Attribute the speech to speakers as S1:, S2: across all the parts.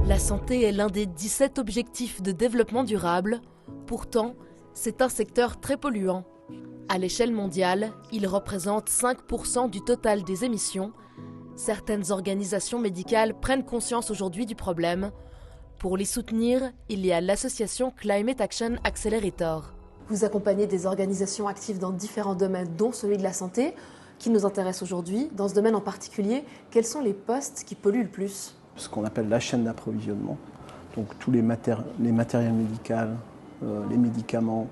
S1: La santé est l'un des 17 objectifs de développement durable. Pourtant, c'est un secteur très polluant. À l'échelle mondiale, il représente 5% du total des émissions. Certaines organisations médicales prennent conscience aujourd'hui du problème. Pour les soutenir, il y a l'association Climate Action Accelerator. Vous accompagnez des organisations actives dans différents domaines, dont celui de la santé, qui nous intéresse aujourd'hui. Dans ce domaine en particulier, quels sont les postes qui polluent le plus ?
S2: Ce qu'on appelle la chaîne d'approvisionnement, donc tous les matériels médicaux, les médicaments,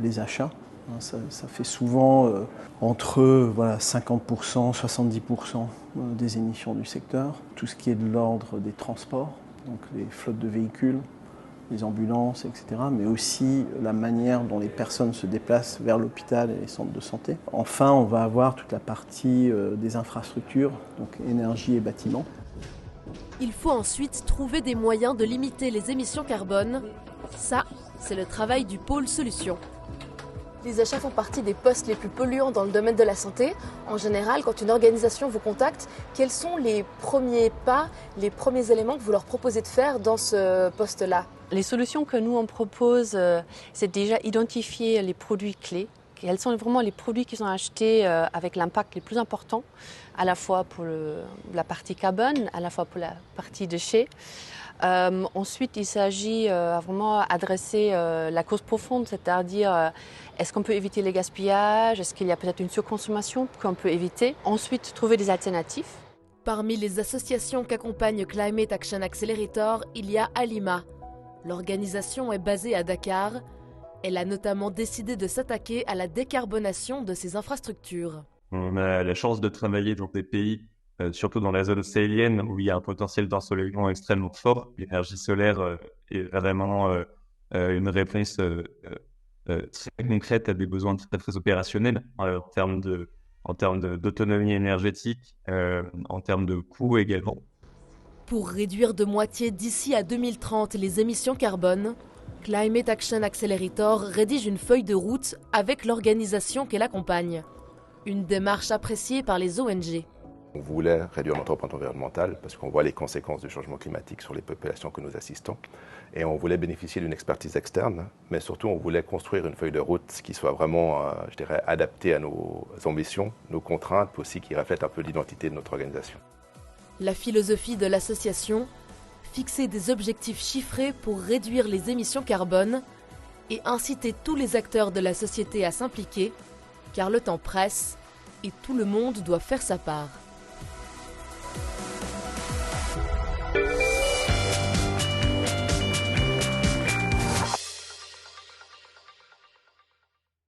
S2: les achats. Ça fait souvent entre 50% 70% des émissions du secteur. Tout ce qui est de l'ordre des transports, donc les flottes de véhicules, les ambulances, etc. Mais aussi la manière dont les personnes se déplacent vers l'hôpital et les centres de santé. Enfin, on va avoir toute la partie des infrastructures, donc énergie et bâtiments.
S1: Il faut ensuite trouver des moyens de limiter les émissions carbone. Ça, c'est le travail du pôle solutions. Les achats font partie des postes les plus polluants dans le domaine de la santé. En général, quand une organisation vous contacte, quels sont les premiers pas, les premiers éléments que vous leur proposez de faire dans ce poste-là ?
S3: Les solutions que nous on propose, c'est déjà identifier les produits clés. Quels sont vraiment les produits qui sont achetés avec l'impact le plus important, à la fois pour la partie carbone, à la fois pour la partie déchets. Ensuite, il s'agit vraiment d'adresser la cause profonde, c'est-à-dire est-ce qu'on peut éviter les gaspillages, est-ce qu'il y a peut-être une surconsommation qu'on peut éviter. Ensuite, trouver des alternatives.
S1: Parmi les associations qu'accompagne Climate Action Accelerator, il y a Alima. L'organisation est basée à Dakar. Elle a notamment décidé de s'attaquer à la décarbonation de ses infrastructures.
S4: On a la chance de travailler dans des pays, surtout dans la zone sahélienne, où il y a un potentiel d'ensoleillement extrêmement fort. L'énergie solaire est vraiment une réponse très concrète à des besoins très, très opérationnels en termes d'autonomie énergétique, en termes de coûts également.
S1: Pour réduire de moitié d'ici à 2030 les émissions carbone, Climate Action Accelerator rédige une feuille de route avec l'organisation qu'elle accompagne. Une démarche appréciée par les ONG.
S5: On voulait réduire notre empreinte environnementale parce qu'on voit les conséquences du changement climatique sur les populations que nous assistons. Et on voulait bénéficier d'une expertise externe, mais surtout on voulait construire une feuille de route qui soit vraiment, adaptée à nos ambitions, nos contraintes, puis aussi qui reflète un peu l'identité de notre organisation.
S1: La philosophie de l'association, fixer des objectifs chiffrés pour réduire les émissions carbone et inciter tous les acteurs de la société à s'impliquer, car le temps presse et tout le monde doit faire sa part.